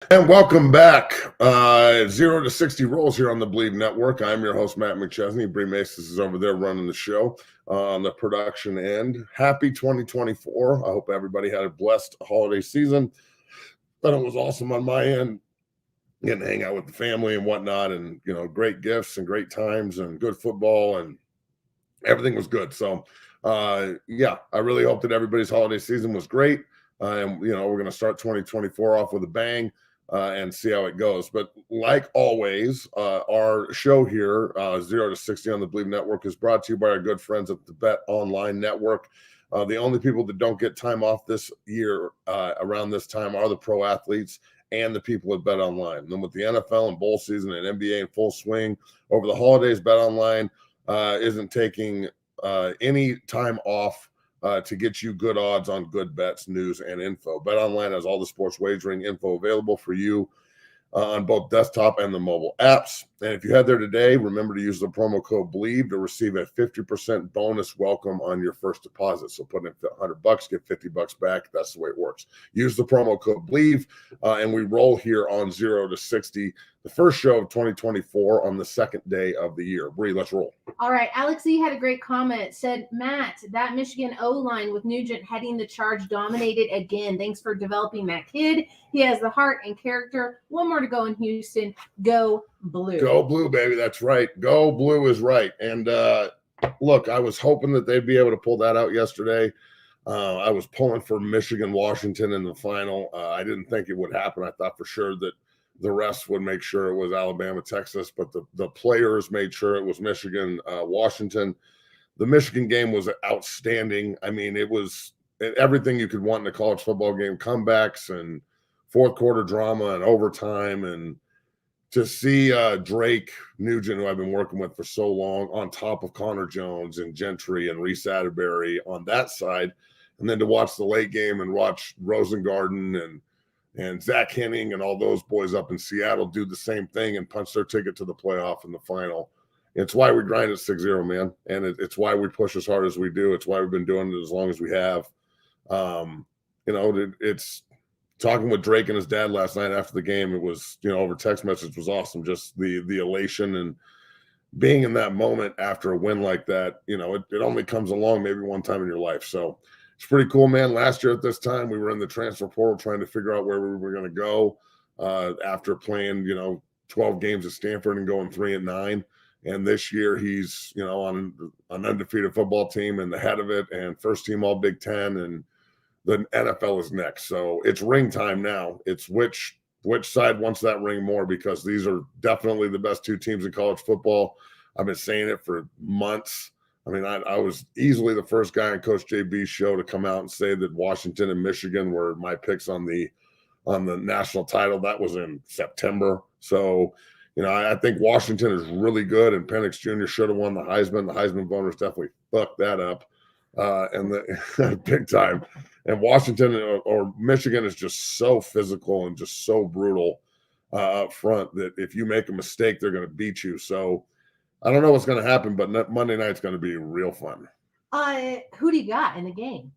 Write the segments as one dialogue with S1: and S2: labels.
S1: And welcome back. 0 to 60 rolls here on the Believe Network. I'm your host, Matt McChesney. Bree Maces is over there running the show on the production end. Happy 2024. I hope everybody had a blessed holiday season. But it was awesome on my end, getting to hang out with the family and whatnot, and great gifts and great times and good football, and everything was good. So yeah, I really hope that everybody's holiday season was great. And we're going to start 2024 off with a bang. And see how it goes. But like always, our show here, 0 to 60 on the Believe Network, is brought to you by our good friends at the Bet Online Network. The only people that don't get time off this year around this time are the pro athletes and the people at Bet Online. And then with the NFL and bowl season and NBA in full swing over the holidays, Bet Online isn't taking any time off to get you good odds on good bets, news, and info. BetOnline has all the sports wagering info available for you on both desktop and the mobile apps. And if you head there today, remember to use the promo code BELIEVE to receive a 50% bonus welcome on your first deposit. So put in $100, get $50 back. That's the way it works. Use the promo code BELIEVE, and we roll here on 0 to 60, the first show of 2024 on the second day of the year. Bree, let's roll.
S2: All right. Alex E. had a great comment. Said, Matt, that Michigan O-line with Nugent heading the charge dominated again. Thanks for developing that kid. He has the heart and character. One more to go in Houston. Go Blue.
S1: Go Blue, baby. That's right. Go Blue is right. And look, I was hoping that they'd be able to pull that out yesterday. I was pulling for Michigan-Washington in the final. I didn't think it would happen. I thought for sure that the refs would make sure it was Alabama-Texas, but the players made sure it was Michigan-Washington. The Michigan game was outstanding. I mean, it was everything you could want in a college football game, comebacks and fourth quarter drama and overtime. And to see Drake Nugent, who I've been working with for so long, on top of Connor Jones and Gentry and Reese Atterbury on that side, and then to watch the late game and watch Rosengarten and Zach Henning and all those boys up in Seattle do the same thing and punch their ticket to the playoff in the final. It's why we grind at 6-0, man. And it's why we push as hard as we do. It's why we've been doing it as long as we have. It's talking with Drake and his dad last night after the game. It was, over text message was awesome. Just the elation and being in that moment after a win like that, it only comes along maybe one time in your life. So it's pretty cool, man. Last year at this time, we were in the transfer portal trying to figure out where we were going to go after playing, 12 games at Stanford and going 3-9. And this year he's, on an undefeated football team and the head of it and first team all Big Ten, and the NFL is next. So it's ring time now. It's which side wants that ring more, because these are definitely the best two teams in college football. I've been saying it for months. I mean, I was easily the first guy on Coach JB's show to come out and say that Washington and Michigan were my picks on the national title. That was in September. So, I think Washington is really good, and Penix Jr. should have won the Heisman. The Heisman voters definitely fucked that up, and big time. And Washington or Michigan is just so physical and just so brutal up front that if you make a mistake, they're going to beat you. So I don't know what's going to happen, but Monday night's going to be real fun.
S2: Who do you got in the game?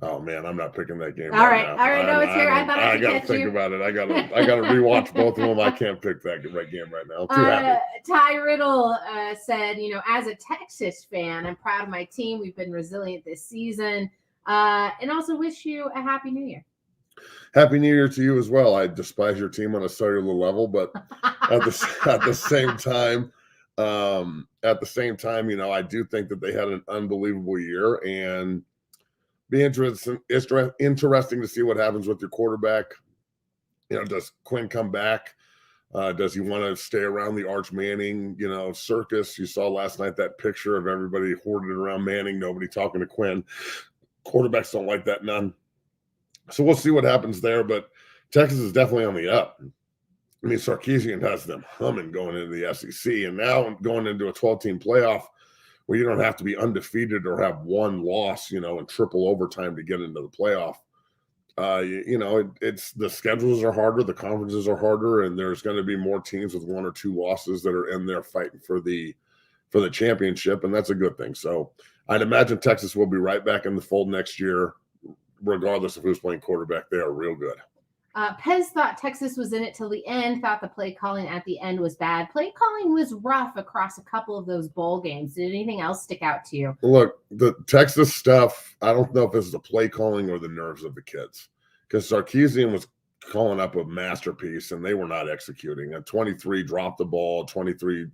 S1: Oh man, I'm not picking that game.
S2: All right. No, it's here. I thought I
S1: got to think about it. I got to rewatch both of them. I can't pick that game right now. I'm too happy.
S2: Ty Riddle said, as a Texas fan, I'm proud of my team. We've been resilient this season, and also wish you a happy New Year.
S1: Happy New Year to you as well. I despise your team on a cellular level, but at the same time. I do think that they had an unbelievable year, and be interesting to see what happens with your quarterback. Does Quinn come back? Does he want to stay around the Arch Manning, circus? You saw last night that picture of everybody hoarded around Manning, nobody talking to Quinn. Quarterbacks don't like that, none. So we'll see what happens there, but Texas is definitely on the up. I mean, Sarkisian has them humming going into the SEC, and now going into a 12-team playoff where you don't have to be undefeated or have one loss, in triple overtime to get into the playoff. It's the schedules are harder, the conferences are harder, and there's going to be more teams with one or two losses that are in there fighting for the championship, and that's a good thing. So I'd imagine Texas will be right back in the fold next year, regardless of who's playing quarterback. They are real good.
S2: Pez thought Texas was in it till the end, thought the play calling at the end was bad. Play calling was rough across a couple of those bowl games. Did anything else stick out to you?
S1: Look, the Texas stuff, I don't know if it's the play calling or the nerves of the kids. Because Sarkisian was calling up a masterpiece, and they were not executing. At 23, dropped the ball. 23,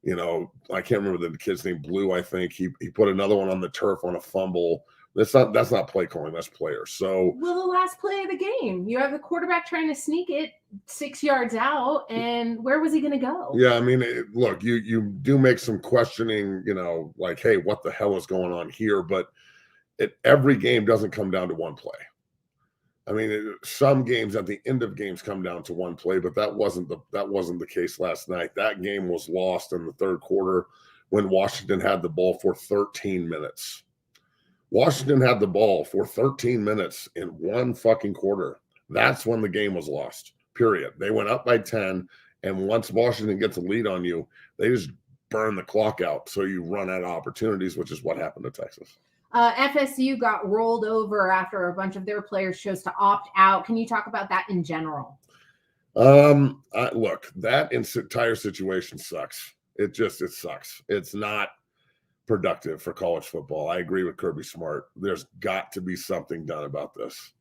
S1: I can't remember the kid's name, Blue, I think. He put another one on the turf on a fumble. That's not play calling, that's players. So,
S2: well, the last play of the game, you have the quarterback trying to sneak it 6 yards out, and where was he going to go?
S1: Yeah, I mean, look, you do make some questioning, like, hey, what the hell is going on here? But every game doesn't come down to one play. I mean, some games at the end of games come down to one play, but that wasn't the case last night. That game was lost in the third quarter when Washington had the ball for 13 minutes. Washington had the ball for 13 minutes in one fucking quarter. That's when the game was lost, period. They went up by 10, and once Washington gets a lead on you, they just burn the clock out. So you run out of opportunities, which is what happened to Texas.
S2: FSU got rolled over after a bunch of their players chose to opt out. Can you talk about that in general?
S1: Look, that entire situation sucks. It sucks. It's not productive for college football. I agree with Kirby Smart. There's got to be something done about this.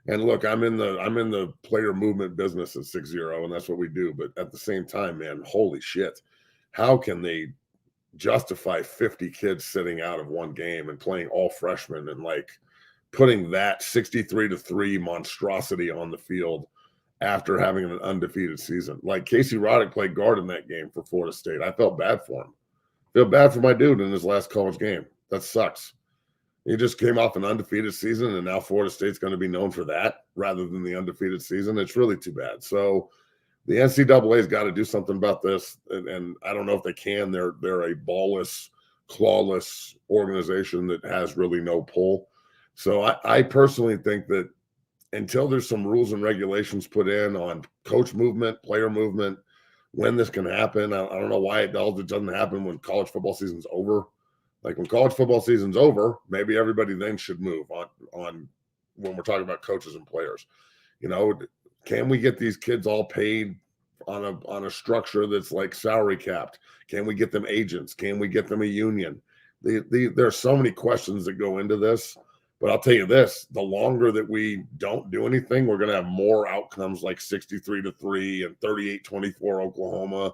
S1: And look, I'm in the player movement business at 6-0, and that's what we do. But at the same time, man, holy shit. How can they justify 50 kids sitting out of one game and playing all freshmen and like putting that 63-3 monstrosity on the field after having an undefeated season? Like Casey Roddick played guard in that game for Florida State. I felt bad for him. Feel bad for my dude in his last college game. That sucks. He just came off an undefeated season, and now Florida State's going to be known for that rather than the undefeated season. It's really too bad. So the NCAA's got to do something about this, and I don't know if they can. They're a ballless, clawless organization that has really no pull. So I personally think that until there's some rules and regulations put in on coach movement, player movement, when this can happen. I don't know why it doesn't happen when college football season's over. Like when college football season's over, maybe everybody then should move on when we're talking about coaches and players. Can we get these kids all paid on a structure that's like salary capped? Can we get them agents? Can we get them a union? There's so many questions that go into this. But I'll tell you this, the longer that we don't do anything, we're going to have more outcomes like 63-3 and 38-24 Oklahoma.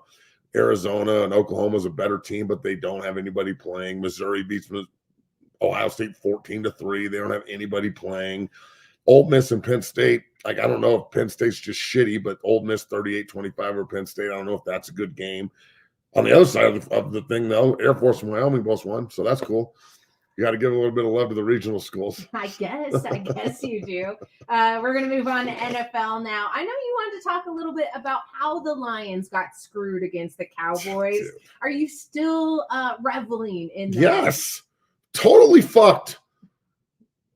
S1: Arizona and Oklahoma is a better team, but they don't have anybody playing. Missouri beats Ohio State 14-3. They don't have anybody playing. Ole Miss and Penn State, like I don't know if Penn State's just shitty, but Ole Miss 38-25 over Penn State. I don't know if that's a good game. On the other side of the thing, though, Air Force and Wyoming both won, so that's cool. You got to give a little bit of love to the regional schools.
S2: I guess you do. We're going to move on to NFL now. I know you wanted to talk a little bit about how the Lions got screwed against the Cowboys. Dude. Are you still reveling in this?
S1: Yes. Totally fucked.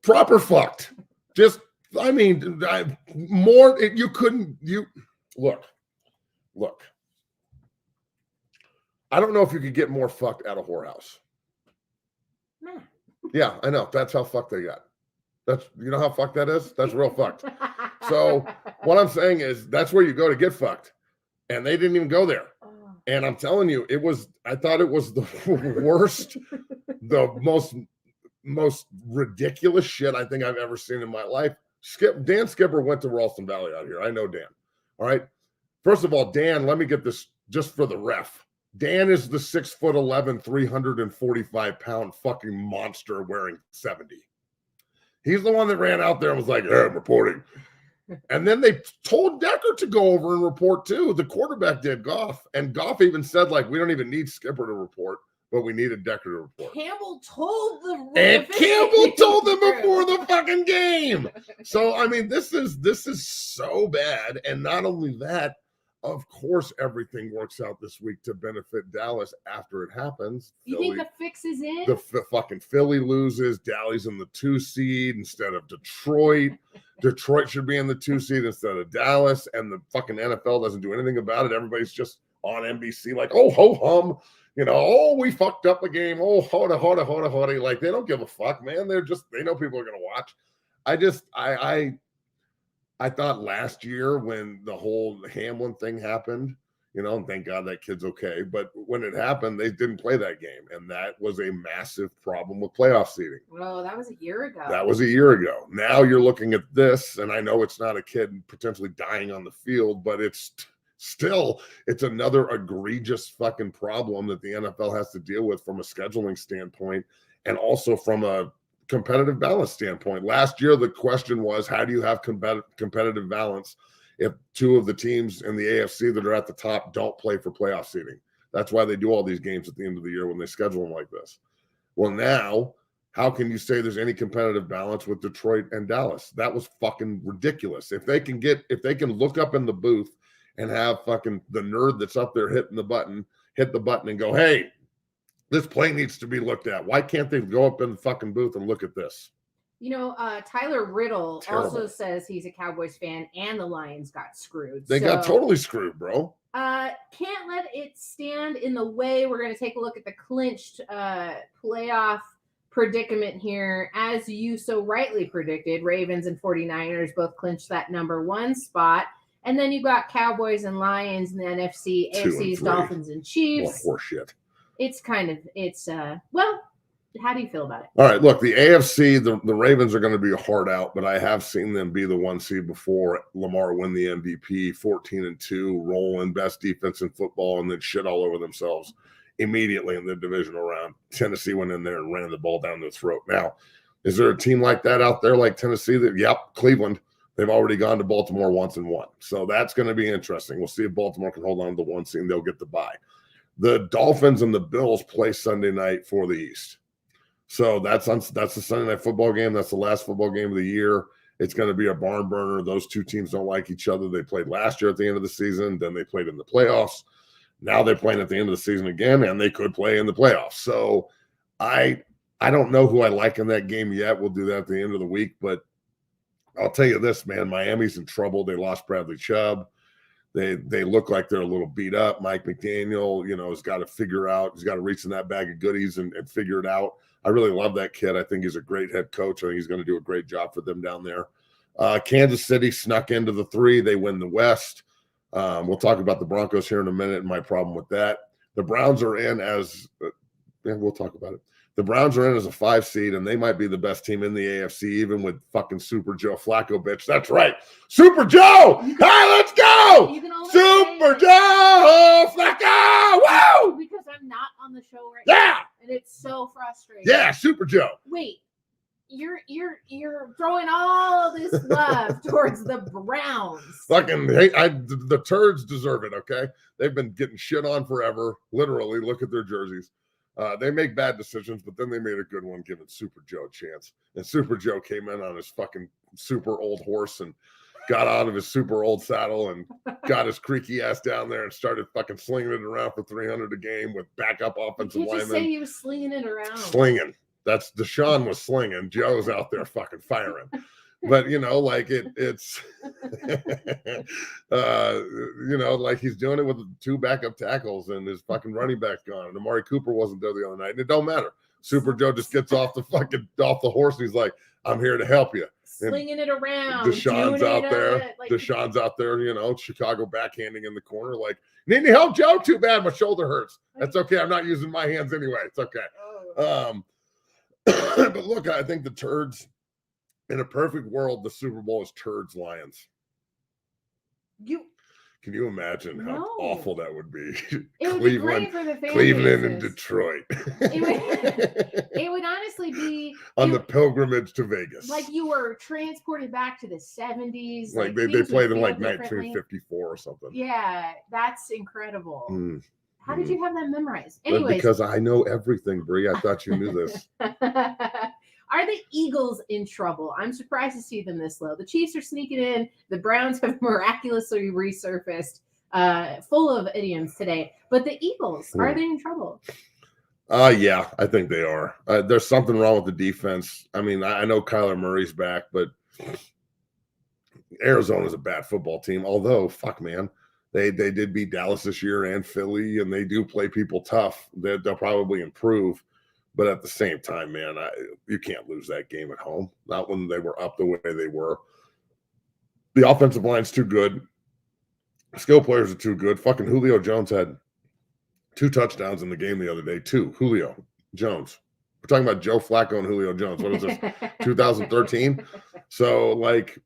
S1: Proper fucked. Just, I mean, look. I don't know if you could get more fucked at a whorehouse.
S2: Nah.
S1: Yeah, I know. That's how fucked they got. You know how fucked that is? That's real fucked. So what I'm saying is that's where you go to get fucked. And they didn't even go there. And I'm telling you, I thought it was the worst, the most ridiculous shit I think I've ever seen in my life. Dan Skipper went to Ralston Valley out here. I know Dan. All right. First of all, Dan, let me get this just for the ref. Dan is the 6'11", 345-pound fucking monster wearing 70. He's the one that ran out there and was like, "Yeah, I'm reporting." And then they told Decker to go over and report too. The quarterback did, Goff. And Goff even said, like, we don't even need Skipper to report, but we needed Decker to report.
S2: Campbell told them.
S1: And Campbell told them before the fucking game. So, I mean, this is so bad. And not only that, of course, everything works out this week to benefit Dallas after it happens.
S2: You think the fix is in?
S1: The fucking Philly loses. Dallas in the 2 seed instead of Detroit. Detroit should be in the 2 seed instead of Dallas. And the fucking NFL doesn't do anything about it. Everybody's just on NBC like, oh, ho hum. Oh, we fucked up the game. Oh, hoda. Like, they don't give a fuck, man. They know people are going to watch. I thought last year when the whole Hamlin thing happened, and thank God that kid's okay. But when it happened, they didn't play that game. And that was a massive problem with playoff seeding.
S2: Well, that was a year ago.
S1: That was a year ago. Now you're looking at this, and I know it's not a kid potentially dying on the field, but it's another egregious fucking problem that the NFL has to deal with from a scheduling standpoint and also from a competitive balance standpoint. Last year, the question was, how do you have competitive balance if two of the teams in the AFC that are at the top don't play for playoff seeding? That's why they do all these games at the end of the year when they schedule them like this. Well, now, how can you say there's any competitive balance with Detroit and Dallas? That was fucking ridiculous. If they can look up in the booth and have fucking the nerd that's up there hit the button and go, hey, this play needs to be looked at. Why can't they go up in the fucking booth and look at this?
S2: Tyler Riddle also says he's a Cowboys fan and the Lions got screwed.
S1: They got totally screwed, bro.
S2: Can't let it stand in the way. We're going to take a look at the clinched playoff predicament here. As you so rightly predicted, Ravens and 49ers both clinched that number 1 spot. And then you got Cowboys and Lions in the NFC, AFC's Dolphins and Chiefs.
S1: More horseshit.
S2: Well, how do you feel about it?
S1: All right, look, the AFC, the Ravens are going to be a hard out, but I have seen them be the 1 seed before Lamar win the MVP, 14-2, rolling, best defense in football, and then shit all over themselves immediately in the divisional round. Tennessee went in there and ran the ball down their throat. Now, is there a team like that out there like Tennessee? Cleveland. They've already gone to Baltimore once and won. So that's going to be interesting. We'll see if Baltimore can hold on to the 1 seed and they'll get the bye. The Dolphins and the Bills play Sunday night for the East. So that's the Sunday night football game. That's the last football game of the year. It's going to be a barn burner. Those two teams don't like each other. They played last year at the end of the season. Then they played in the playoffs. Now they're playing at the end of the season again, and they could play in the playoffs. So I don't know who I like in that game yet. We'll do that at the end of the week. But I'll tell you this, man, Miami's in trouble. They lost Bradley Chubb. They look like they're a little beat up. Mike McDaniel, has got to figure out. He's got to reach in that bag of goodies and figure it out. I really love that kid. I think he's a great head coach. I think he's going to do a great job for them down there. Kansas City snuck into the 3. They win the West. We'll talk about the Broncos here in a minute and my problem with that. The Browns are in as we'll talk about it. The Browns are in as a 5 seed, and they might be the best team in the AFC, even with fucking Super Joe Flacco, bitch. That's right. Super Joe! Hey, let's go! Super Joe Flacco! Woo!
S2: Because I'm not on the show right
S1: now.
S2: And it's so frustrating.
S1: Yeah, Super Joe.
S2: Wait. You're throwing all this love towards the Browns.
S1: Fucking the turds deserve it, okay? They've been getting shit on forever. Literally, look at their jerseys. They make bad decisions, but then they made a good one giving Super Joe a chance. And Super Joe came in on his fucking super old horse and got out of his super old saddle and got his creaky ass down there and started fucking slinging it around for 300 a game with backup offensive linemen.
S2: Did you say he was slinging it around?
S1: Slinging. That's Deshaun was slinging. Joe's out there fucking firing. But it's like he's doing it with 2 backup tackles and his fucking running back's gone. And Amari Cooper wasn't there the other night. And it don't matter. Super Joe just gets off the horse and he's like, I'm here to help you.
S2: Slinging it around.
S1: Deshaun's out there. Deshaun's out there, Chicago backhanding in the corner. Like, need any help, Joe? Too bad. My shoulder hurts. That's okay. I'm not using my hands anyway. It's okay.
S2: Oh.
S1: But look, I think the turds, in a perfect world, the Super Bowl is turds Lions. Can you imagine how awful that would be?
S2: It would be great for the fan
S1: Cleveland
S2: bases.
S1: and Detroit.
S2: It would honestly be
S1: on the pilgrimage to Vegas.
S2: Like you were transported back to the 70s.
S1: Like they played in like 1954 or something.
S2: Yeah, that's incredible. How did you have that memorized? Anyways,
S1: because I know everything, Bree. I thought you knew this.
S2: Are the Eagles in trouble? I'm surprised to see them this low. The Chiefs are sneaking in. The Browns have miraculously resurfaced, full of idioms today. But the Eagles, are they in trouble?
S1: Yeah, I think they are. There's something wrong with the defense. I mean, I know Kyler Murray's back, but Arizona's a bad football team. Although, fuck, man, they did beat Dallas this year and Philly, and they do play people tough. They'll probably improve. But at the same time, man, you can't lose that game at home. Not when they were up the way they were. The offensive line's too good. Skill players are too good. Fucking Julio Jones had 2 touchdowns in the game the other day. 2. Julio Jones. We're talking about Joe Flacco and Julio Jones. What is this? 2013. So, like,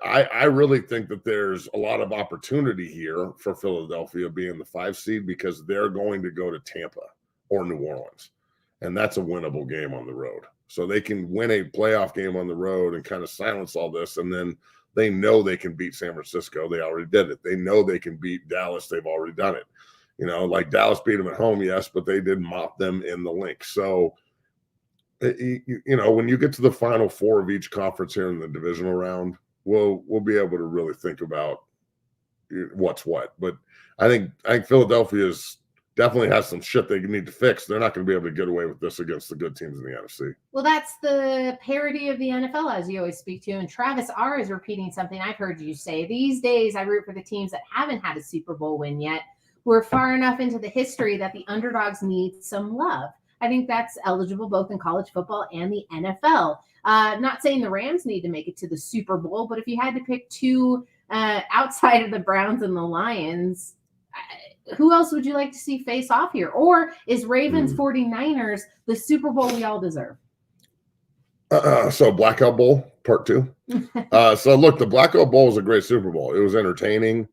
S1: I really think that there's a lot of opportunity here for Philadelphia being the 5 seed because they're going to go to Tampa or New Orleans, and that's a winnable game on the road. So they can win a playoff game on the road and kind of silence all this, and then they know they can beat San Francisco. They already did it. They know they can beat Dallas. They've already done it. You know, like Dallas beat them at home, yes, but they did mop them in the link. So, you know, when you get to the final 4 of each conference here in the divisional round, we'll be able to really think about what's what. But I think Philadelphia definitely has some shit they need to fix. They're not going to be able to get away with this against the good teams in the NFC.
S2: Well, that's the parity of the NFL, as you always speak to. And Travis R. is repeating something I've heard you say. These days, I root for the teams that haven't had a Super Bowl win yet. We're far enough into the history that the underdogs need some love. I think that's eligible both in college football and the NFL. Not saying the Rams need to make it to the Super Bowl, but if you had to pick 2 outside of the Browns and the Lions, who else would you like to see face off here? Or is Ravens 49ers the Super Bowl we all deserve?
S1: So Blackout Bowl part 2. So look, the Blackout Bowl was a great Super Bowl. It was entertaining.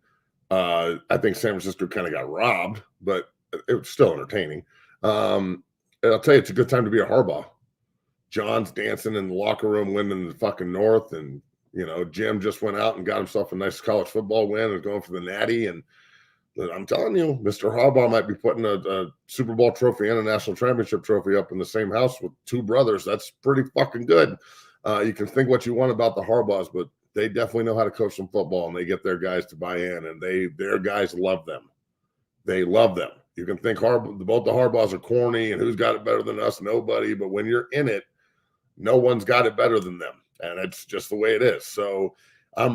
S1: I think San Francisco kind of got robbed, but it was still entertaining. And I'll tell you, it's a good time to be a Harbaugh. John's dancing in the locker room, winning the fucking North, and you know, Jim just went out and got himself a nice college football win and going for the Natty. And I'm telling you, Mr. Harbaugh might be putting a Super Bowl trophy and a national championship trophy up in the same house with 2 brothers. That's pretty fucking good. You can think what you want about the Harbaughs, but they definitely know how to coach some football, and they get their guys to buy in, and their guys love them. They love them. You can think both the Harbaughs are corny and who's got it better than us? Nobody. But when you're in it, no one's got it better than them, and it's just the way it is. So I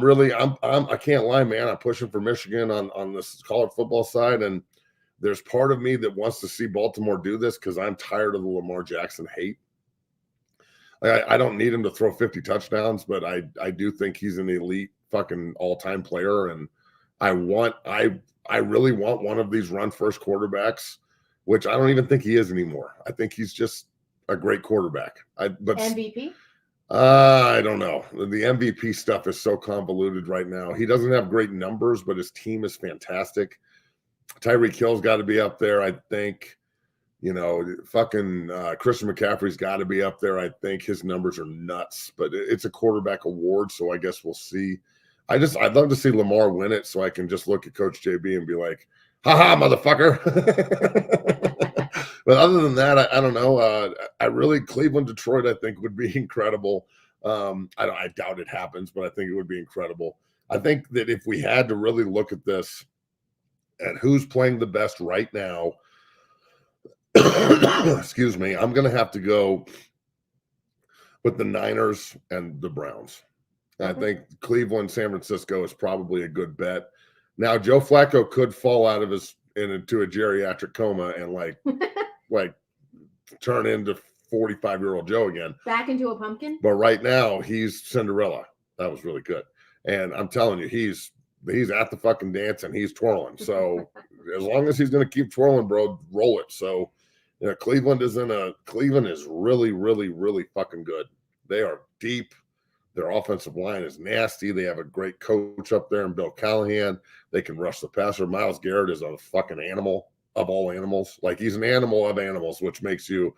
S1: can't lie, man. I'm pushing for Michigan on this college football side, and there's part of me that wants to see Baltimore do this because I'm tired of the Lamar Jackson hate. I don't need him to throw 50 touchdowns, but I do think he's an elite fucking all-time player, and I really want one of these run-first quarterbacks, which I don't even think he is anymore. I think he's just a great quarterback. But
S2: MVP?
S1: I don't know. The MVP stuff is so convoluted right now. He doesn't have great numbers, but his team is fantastic. Tyreek Hill's got to be up there, I think. You know, fucking Christian McCaffrey's got to be up there. I think his numbers are nuts, but it's a quarterback award, so I guess we'll see. I'd love to see Lamar win it so I can just look at Coach JB and be like, ha-ha, motherfucker. But other than that, I don't know. Cleveland, Detroit, I think would be incredible. I doubt it happens, but I think it would be incredible. I think that if we had to really look at this and who's playing the best right now, excuse me, I'm going to have to go with the Niners and the Browns. I think Cleveland, San Francisco is probably a good bet. Now, Joe Flacco could fall out of into a geriatric coma and like turn into 45-year-old Joe again.
S2: Back into a pumpkin?
S1: But right now, he's Cinderella. That was really good. And I'm telling you, he's at the fucking dance and he's twirling. So as long as he's going to keep twirling, bro, roll it. So, you know, Cleveland is really, really, really fucking good. They are deep. Their offensive line is nasty. They have a great coach up there in Bill Callahan. They can rush the passer. Myles Garrett is a fucking animal of all animals. Like, he's an animal of animals, which makes you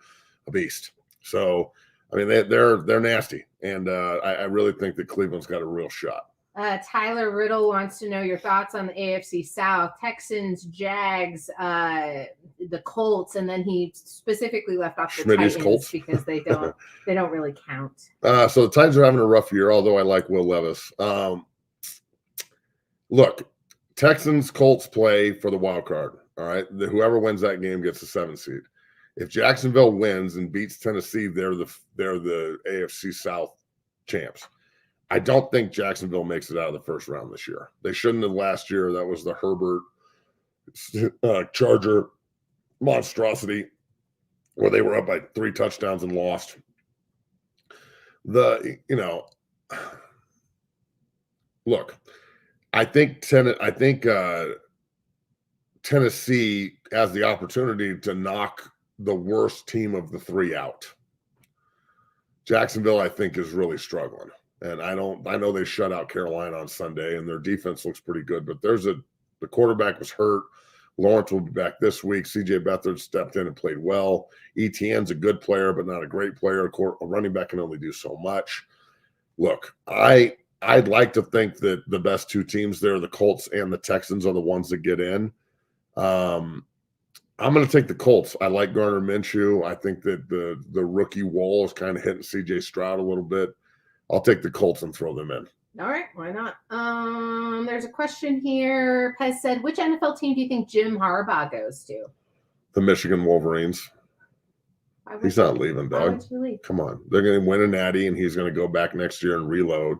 S1: a beast. So, I mean, they're nasty. And I really think that Cleveland's got a real shot.
S2: Tyler Riddle wants to know your thoughts on the AFC South, Texans, Jags, the Colts, and then he specifically left off the Titans
S1: Colts
S2: because they don't really count.
S1: So the Titans are having a rough year, although I like Will Levis. Look, Texans, Colts play for the wild card. All right, whoever wins that game gets the 7th seed. If Jacksonville wins and beats Tennessee, they're the AFC South champs. I don't think Jacksonville makes it out of the first round this year. They shouldn't have last year. That was the Herbert Charger monstrosity where they were up by 3 touchdowns and lost. look, I think Tennessee has the opportunity to knock the worst team of the three out. Jacksonville, I think, is really struggling. And I know they shut out Carolina on Sunday and their defense looks pretty good, but the quarterback was hurt. Lawrence will be back this week. CJ Beathard stepped in and played well. ETN's a good player, but not a great player. A running back can only do so much. Look, I'd like to think that the best two teams there, the Colts and the Texans, are the ones that get in. I'm going to take the Colts. I like Gardner Minshew. I think that the rookie wall is kind of hitting CJ Stroud a little bit. I'll take the Colts and throw them in.
S2: All right, why not? There's a question here. Pez said, which NFL team do you think Jim Harbaugh goes to?
S1: The Michigan Wolverines. He's not leaving, dog. Come on. They're going to win a natty, and he's going to go back next year and reload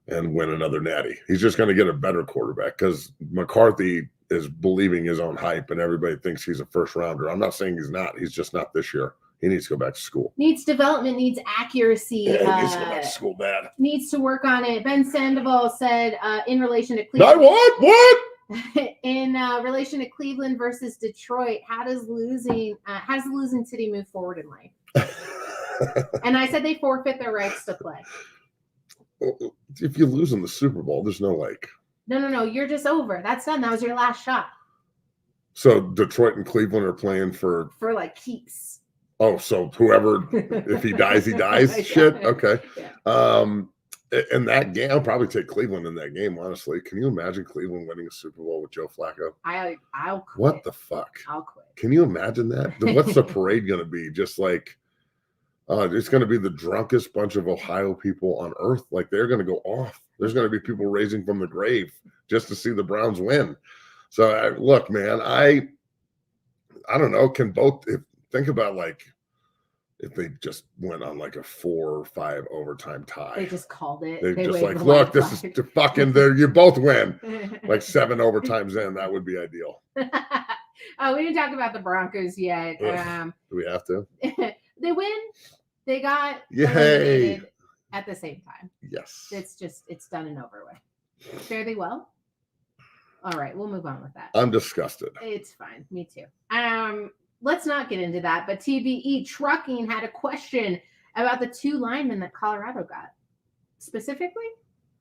S1: and win another natty. He's just going to get a better quarterback because McCarthy is believing his own hype, and everybody thinks he's a first-rounder. I'm not saying he's not. He's just not this year. He needs to go back to school.
S2: Needs development, needs accuracy.
S1: Yeah, he needs to go back to school bad.
S2: Needs to work on it. Ben Sandoval said in relation to Cleveland.
S1: What?
S2: In relation to Cleveland versus Detroit, how does the losing city move forward in life? And I said they forfeit their rights to play.
S1: If you lose in the Super Bowl, there's no like.
S2: No. You're just over. That's done. That was your last shot.
S1: So Detroit and Cleveland are playing for
S2: like keeps.
S1: Oh, so whoever, if he dies, he dies. Yeah. Shit. Okay. Yeah. In that game, I'll probably take Cleveland in that game. Honestly, can you imagine Cleveland winning a Super Bowl with Joe Flacco?
S2: I'll quit.
S1: What the fuck?
S2: I'll quit.
S1: Can you imagine that? What's the parade going to be? Just like, it's going to be the drunkest bunch of Ohio people on earth. Like they're going to go off. There's going to be people raising from the grave just to see the Browns win. So look, man, I don't know. Can both think about like if they just went on like a 4 or 5 overtime tie.
S2: They just called it.
S1: They just like, look, this is the fucking there. You both win. Like 7 overtimes in, that would be ideal.
S2: Oh, we didn't talk about the Broncos yet.
S1: Do we have to?
S2: They win. They got
S1: eliminated
S2: at the same time.
S1: Yes.
S2: It's done and over with. Fare they well? All right, we'll move on with that.
S1: I'm disgusted.
S2: It's fine. Me too. Let's not get into that, but TBE Trucking had a question about the 2 linemen that Colorado got. Specifically?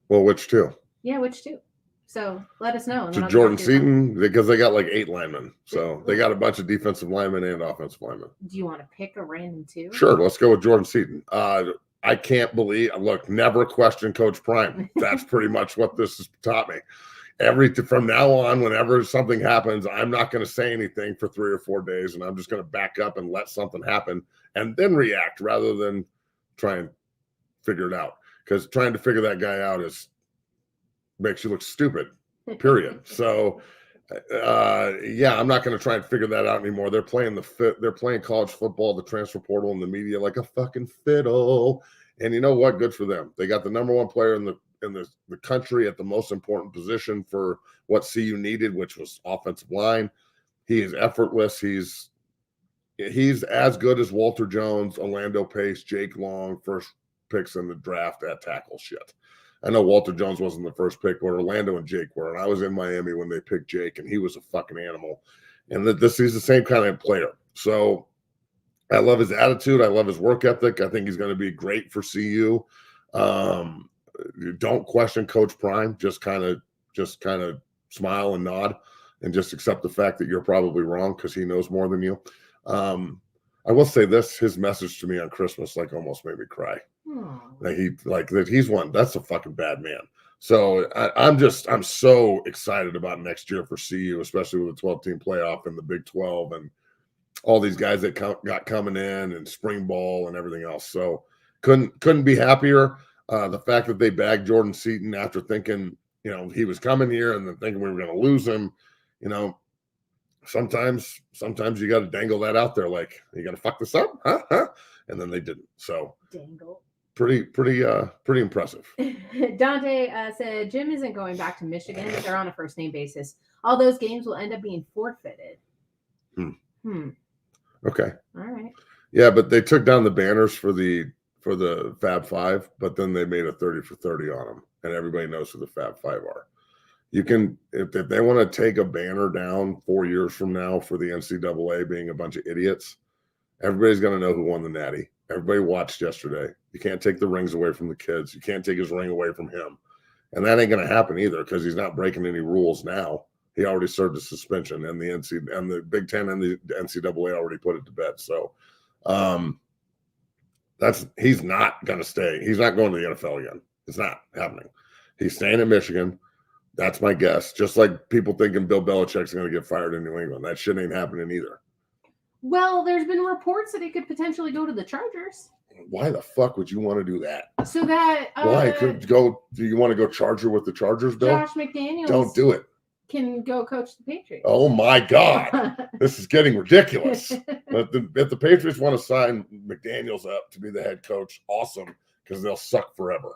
S1: Well, which 2?
S2: Yeah, which 2? So let us know.
S1: To Jordan Seaton, because they got like 8 linemen. So they got a bunch of defensive linemen and offensive linemen.
S2: Do you want to pick a random 2?
S1: Sure, let's go with Jordan Seaton. I can't believe, look, never question Coach Prime. That's pretty much what this has taught me. From now on, whenever something happens, I'm not going to say anything for 3 or 4 days, and I'm just going to back up and let something happen and then react rather than try and figure it out. Because trying to figure that guy out makes you look stupid, period. So, I'm not going to try and figure that out anymore. They're playing they're playing college football, the transfer portal, and the media like a fucking fiddle. And you know what? Good for them. They got the number 1 player in the country at the most important position for what CU needed, which was offensive line. He is effortless. He's as good as Walter Jones, Orlando Pace, Jake Long, first picks in the draft at tackle shit. I know Walter Jones wasn't the first pick, but Orlando and Jake were. And I was in Miami when they picked Jake, and he was a fucking animal. And he's the same kind of player. So I love his attitude. I love his work ethic. I think he's going to be great for CU. Don't question Coach Prime. Just kind of smile and nod and just accept the fact that you're probably wrong because he knows more than you. I will say this: his message to me on Christmas almost made me cry. He's one. That's a fucking bad man. So I'm so excited about next year for CU, especially with the 12-team playoff and the Big 12 and all these guys that got coming in and spring ball and everything else. So couldn't be happier. The fact that they bagged Jordan Seaton after thinking, he was coming here and then thinking we were going to lose him, sometimes you got to dangle that out there. Like, you got to fuck this up, huh? And then they didn't. So
S2: dangle.
S1: Pretty impressive.
S2: Dante said Jim isn't going back to Michigan, but they're on a first name basis. All those games will end up being forfeited.
S1: Okay.
S2: All right.
S1: Yeah, but they took down the banners for the for the Fab Five, but then they made a 30 for 30 on them, and everybody knows who the Fab Five are. You can, if they want to take a banner down 4 years from now for the NCAA being a bunch of idiots, everybody's going to know who won the Natty. Everybody watched yesterday. You can't take the rings away from the kids. You can't take his ring away from him. And that ain't going to happen either because he's not breaking any rules now. He already served a suspension, and the Big Ten and the NCAA already put it to bed. So he's not going to stay. He's not going to the NFL again. It's not happening. He's staying in Michigan. That's my guess. Just like people thinking Bill Belichick's going to get fired in New England. That shit ain't happening either.
S2: Well, there's been reports that he could potentially go to the Chargers.
S1: Why the fuck would you want to do that?
S2: So that
S1: why could go? Do you want to go Charger with the Chargers, Bill?
S2: Josh McDaniels
S1: Don't do it.
S2: Can go coach the Patriots.
S1: Oh my God, this is getting ridiculous. But if the Patriots want to sign McDaniels up to be the head coach, awesome, because they'll suck forever.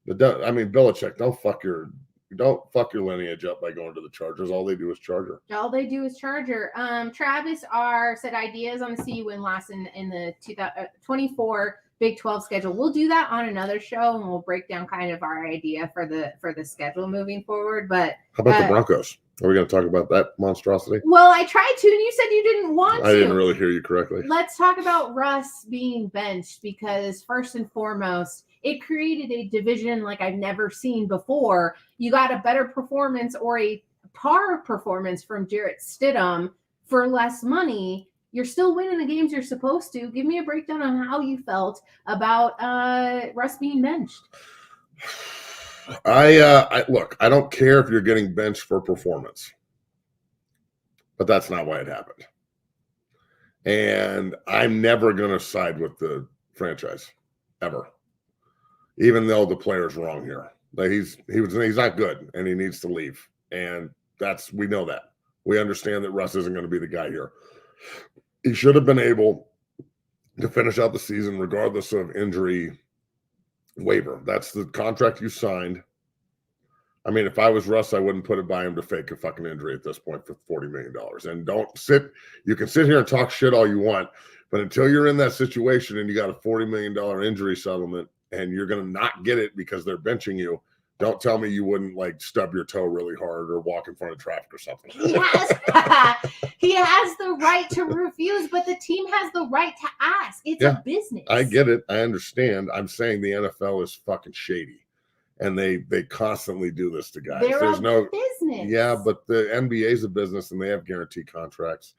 S1: But Belichick, don't fuck your lineage up by going to the Chargers. All they do is Charger.
S2: All they do is Charger. Travis R said ideas on the see win loss in the 2024 Big 12 schedule. We'll do that on another show, and we'll break down kind of our idea for the schedule moving forward. But
S1: how about the Broncos? Are we going to talk about that monstrosity?
S2: Well, I tried to, and you said you didn't want to.
S1: I didn't really hear you correctly.
S2: Let's talk about Russ being benched because first and foremost, it created a division like I've never seen before. You got a better performance or a par performance from Jarrett Stidham for less money. You're still winning the games you're supposed to. Give me a breakdown on how you felt about Russ being benched.
S1: Look, I don't care if you're getting benched for performance, but that's not why it happened. And I'm never going to side with the franchise ever, even though the player's wrong here. Like he's not good and he needs to leave. And we know that. We understand that Russ isn't going to be the guy here. He should have been able to finish out the season regardless of injury waiver. That's the contract you signed. I mean, if I was Russ, I wouldn't put it by him to fake a fucking injury at this point for $40 million. And you can sit here and talk shit all you want, but until you're in that situation and you got a $40 million injury settlement and you're going to not get it because they're benching you, don't tell me you wouldn't like stub your toe really hard or walk in front of traffic or something.
S2: He has the right to refuse, but the team has the right to ask. It's a business.
S1: I get it. I understand. I'm saying the NFL is fucking shady, and they constantly do this to guys.
S2: There's no business.
S1: Yeah, but the NBA is a business, and they have guaranteed contracts.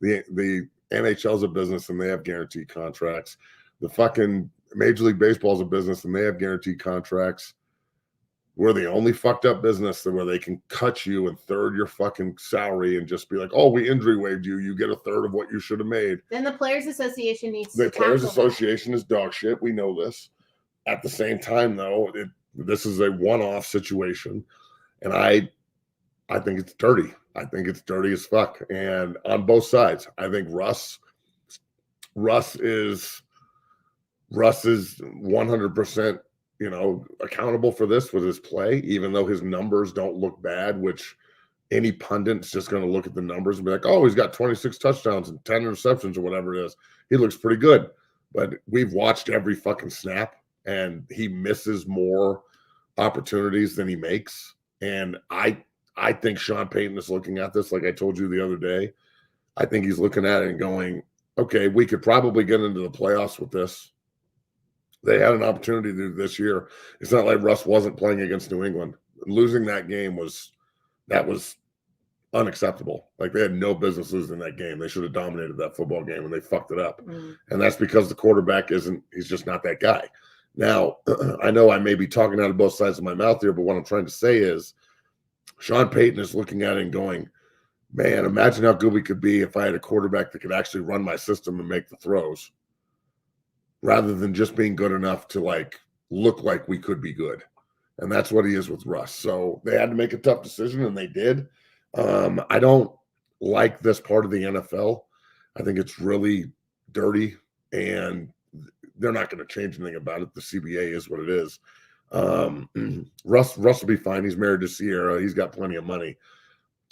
S1: The NHL is a business, and they have guaranteed contracts. The fucking Major League Baseball is a business, and they have guaranteed contracts. We're the only fucked up business where they can cut you and third your fucking salary and just be like, oh, we injury waived you. You get a third of what you should have made.
S2: Then the Players Association needs to.
S1: The Players Association is dog shit. We know this. At the same time, though, this is a one-off situation. And I think it's dirty. I think it's dirty as fuck. And on both sides, I think Russ is 100%, accountable for this with his play, even though his numbers don't look bad, which any pundit's just going to look at the numbers and be like, oh, he's got 26 touchdowns and 10 interceptions or whatever it is. He looks pretty good. But we've watched every fucking snap, and he misses more opportunities than he makes. And I think Sean Payton is looking at this, like I told you the other day. I think he's looking at it and going, okay, we could probably get into the playoffs with this. They had an opportunity to do this year. It's not like Russ wasn't playing against New England. Losing that game was unacceptable. Like they had no business losing that game. They should have dominated that football game, and they fucked it up. And that's because the quarterback he's just not that guy. Now, I know I may be talking out of both sides of my mouth here, but what I'm trying to say is Sean Payton is looking at it and going, man, imagine how good we could be if I had a quarterback that could actually run my system and make the throws, rather than just being good enough to look like we could be good. And that's what he is with Russ. So they had to make a tough decision, and they did. I don't like this part of the NFL. I think it's really dirty, and they're not going to change anything about it. The CBA is what it is. Russ will be fine. He's married to Sierra. He's got plenty of money.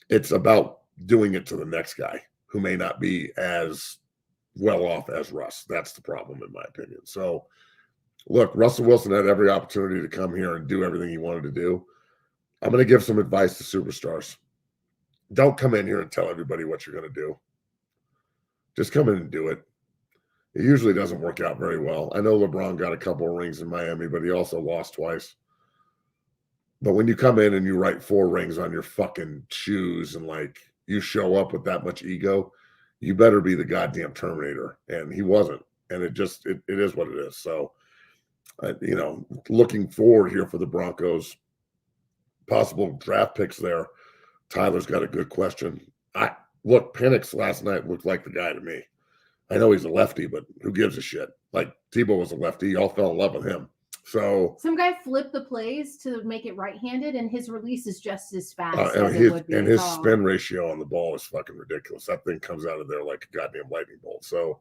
S1: It's about doing it to the next guy who may not be as well off as Russ. That's the problem, in my opinion. So Look, Russell Wilson had every opportunity to come here and do everything he wanted to do. I'm going to give some advice to superstars. Don't come in here and tell everybody what you're going to do. Just come in and do it. It usually doesn't work out very well. I know LeBron got a couple of rings in Miami, but he also lost twice. But when you come in and you write 4 rings on your fucking shoes and like you show up with that much ego, you better be the goddamn Terminator. And he wasn't. And it is what it is. So, looking forward here for the Broncos, possible draft picks there. Tyler's got a good question. Penix last night looked like the guy to me. I know he's a lefty, but who gives a shit? Like Tebow was a lefty. Y'all fell in love with him. So
S2: some guy flipped the plays to make it right-handed, and his release is just as fast as it would be.
S1: And his spin ratio on the ball is fucking ridiculous. That thing comes out of there like a goddamn lightning bolt. So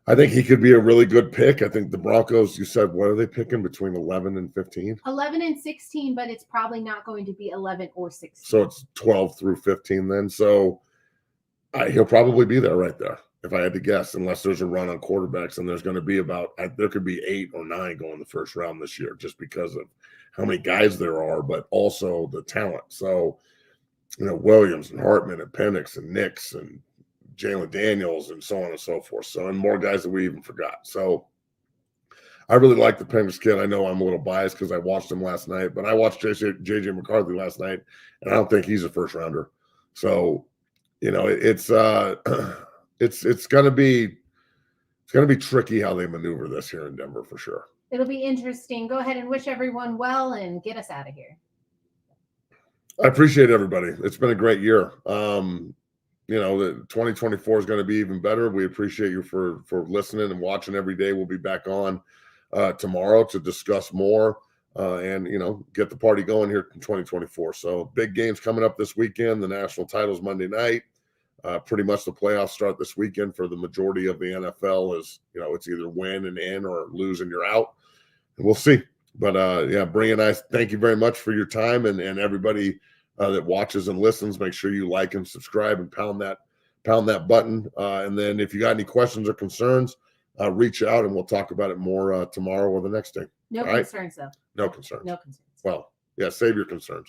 S1: I think he could be a really good pick. I think the Broncos, you said, what are they picking between 11 and 15?
S2: 11 and 16, but it's probably not going to be 11 or 16.
S1: So it's 12 through 15 then. So he'll probably be there right there, if I had to guess, unless there's a run on quarterbacks. And there's going to be there could be 8 or 9 going the first round this year just because of how many guys there are, but also the talent. So, Williams and Hartman and Penix and Nix and Jalen Daniels and so on and so forth. So, and more guys that we even forgot. So I really like the Penix kid. I know I'm a little biased because I watched him last night, but I watched JJ McCarthy last night, and I don't think he's a first rounder. So, it's gonna be tricky how they maneuver this here in Denver for sure.
S2: It'll be interesting. Go ahead and wish everyone well and get us out of here.
S1: I appreciate everybody. It's been a great year. The 2024 is going to be even better. We appreciate you for listening and watching every day. We'll be back on tomorrow to discuss more and get the party going here in 2024. So big games coming up this weekend. The national titles Monday night. Pretty much the playoffs start this weekend for the majority of the NFL. Is it's either win and in or lose and you're out. And we'll see. But Bring and I thank you very much for your time and everybody that watches and listens. Make sure you like and subscribe and pound that button. And then if you got any questions or concerns, reach out and we'll talk about it more tomorrow or the next day.
S2: No concerns though.
S1: No concerns.
S2: No concerns.
S1: Well, yeah, save your concerns.